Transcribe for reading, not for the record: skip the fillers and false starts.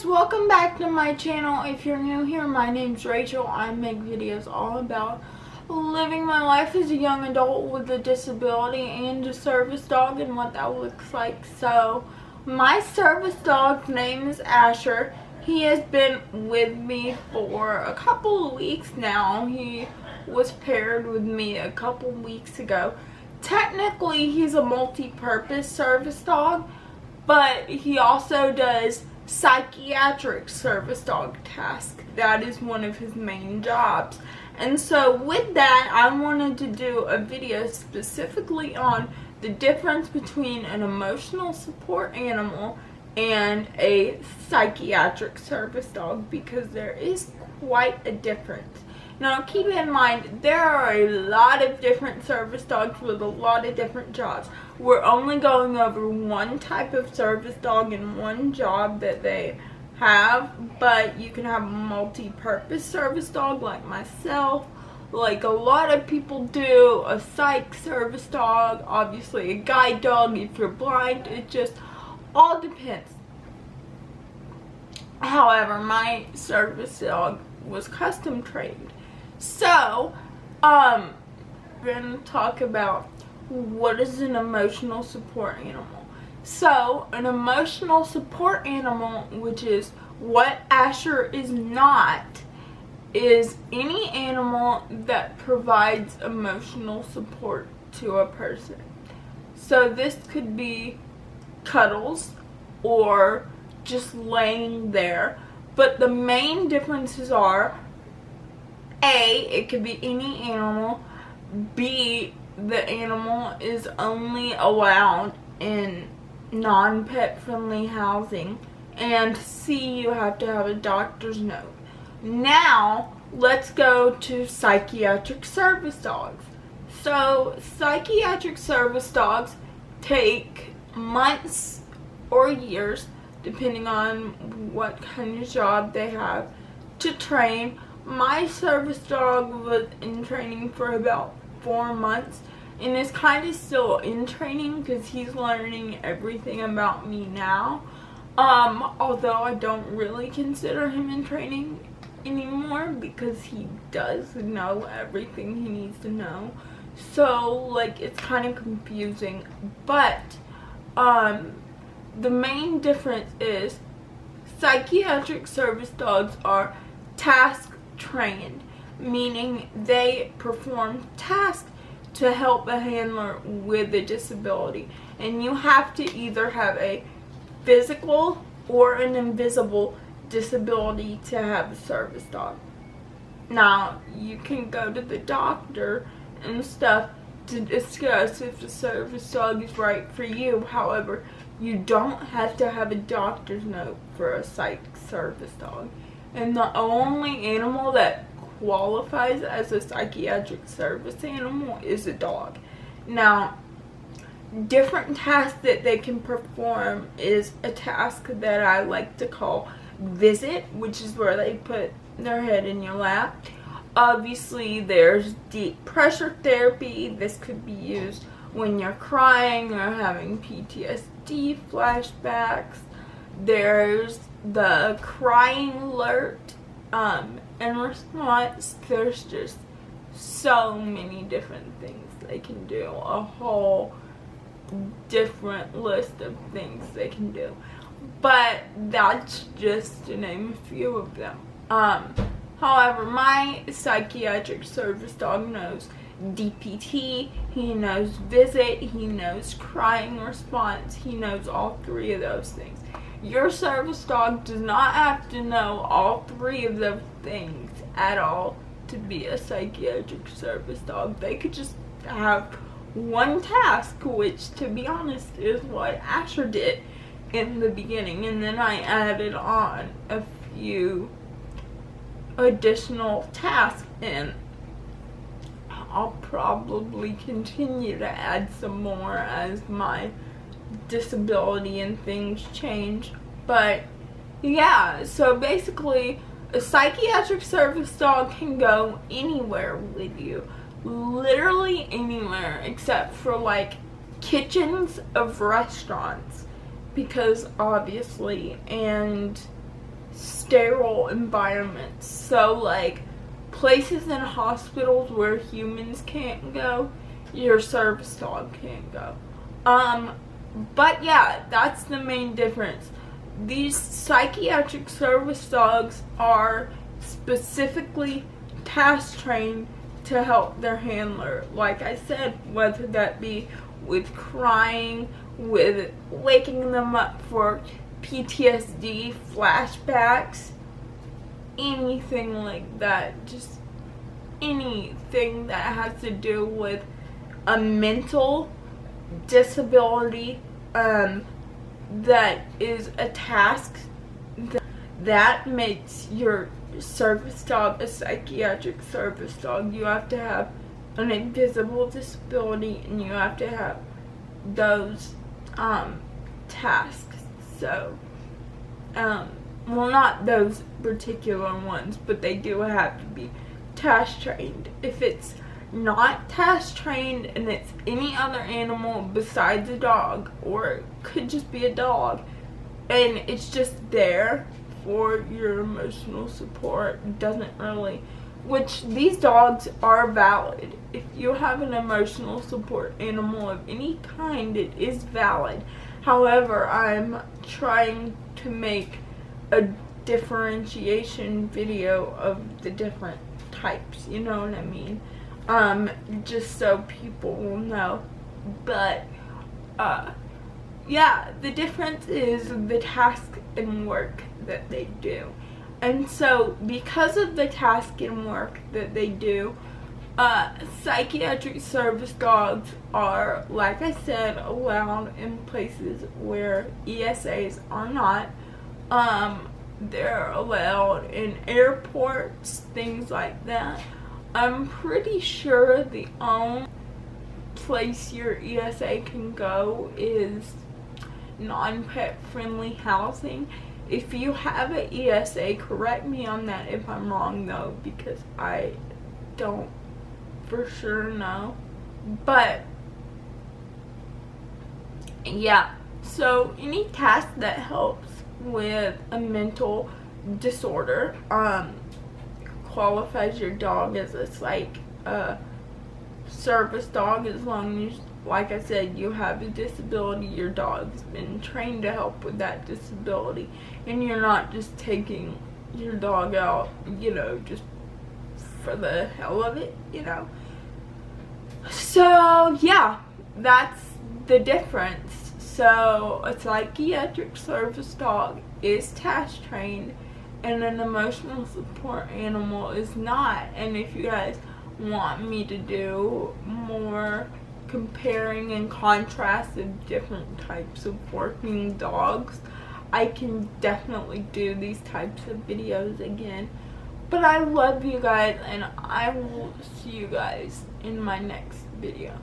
guys, welcome back to my channel. If you're new here, my name's Rachel. I make videos all about living my life as a young adult with a disability and a service dog and what that looks like. So my service dog's name is Asher. He has been with me for a couple of weeks now. He was paired with me a couple weeks ago. Technically, he's a multi-purpose service dog, but he also does psychiatric service dog task. That is one of his main jobs. And so with that, I wanted to do a video specifically on the difference between an emotional support animal and a psychiatric service dog, because there is quite a difference. Now keep in mind, there are a lot of different service dogs with a lot of different jobs. We're only going over one type of service dog and one job that they have, but you can have a multi-purpose service dog like myself, like a lot of people do, a psych service dog, obviously a guide dog if you're blind. It just all depends. However, my service dog was custom trained. So, we're going to talk about what is an emotional support animal. So, an emotional support animal, which is what Asher is not, is any animal that provides emotional support to a person. So this could be cuddles or just laying there. But the main differences are, A, it could be any animal. B, the animal is only allowed in non-pet friendly housing. And C, you have to have a doctor's note. Now, let's go to psychiatric service dogs. So, psychiatric service dogs take months or years, depending on what kind of job they have, to train. My service dog was in training for about 4 months and is kind of still in training because he's learning everything about me now. Although I don't really consider him in training anymore because he does know everything he needs to know. So, like, it's kind of confusing. But, the main difference is psychiatric service dogs are task trained, meaning they perform tasks to help a handler with a disability. And you have to either have a physical or an invisible disability to have a service dog. Now, you can go to the doctor and stuff to discuss if the service dog is right for you. However, you don't have to have a doctor's note for a psych service dog. And the only animal that qualifies as a psychiatric service animal is a dog. Now, different tasks that they can perform is a task that I like to call visit, which is where they put their head in your lap. Obviously, there's deep pressure therapy. This could be used when you're crying or having PTSD flashbacks. There's the crying alert and response. There's just so many different things they can do. A whole different list of things they can do. But that's just to name a few of them. However, my psychiatric service dog knows DPT, he knows visit, he knows crying response, he knows all 3 of those things. Your service dog does not have to know all 3 of those things at all to be a psychiatric service dog. They could just have one task, which, to be honest, is what Asher did in the beginning, and then I added on a few additional tasks, and I'll probably continue to add some more as my disability and things change. But yeah, so basically a psychiatric service dog can go anywhere with you, literally anywhere, except for like kitchens of restaurants, because obviously, and sterile environments. So like places in hospitals where humans can't go, your service dog can't go. But yeah, that's the main difference. These psychiatric service dogs are specifically task trained to help their handler. Like I said, whether that be with crying, with waking them up for PTSD, flashbacks, anything like that. Just anything that has to do with a mental disability that is a task that makes your service dog a psychiatric service dog. You have to have an invisible disability and you have to have those tasks. So well, not those particular ones, but they do have to be task trained. If it's not task trained and it's any other animal besides a dog, or it could just be a dog, and it's just there for your emotional support, doesn't really, which these dogs are valid. If you have an emotional support animal of any kind, it is valid. However, I'm trying to make a differentiation video of the different types, you know what I mean? Just so people will know. But yeah, the difference is the task and work that they do. And so because of the task and work that they do, psychiatric service dogs are, like I said, allowed in places where ESAs are not. They're allowed in airports, things like that. I'm pretty sure the only place your ESA can go is non-pet friendly housing. If you have an ESA, correct me on that if I'm wrong though, because I don't for sure know. But yeah, so any task that helps with a mental disorder qualifies your dog as a psych service dog, as long as, like I said, you have a disability, your dog's been trained to help with that disability, and you're not just taking your dog out, you know, just for the hell of it, you know. So yeah, that's the difference. So a psychiatric service dog is task trained and an emotional support animal is not. And if you guys want me to do more comparing and contrast of different types of working dogs, I can definitely do these types of videos again. But I love you guys, and I will see you guys in my next video.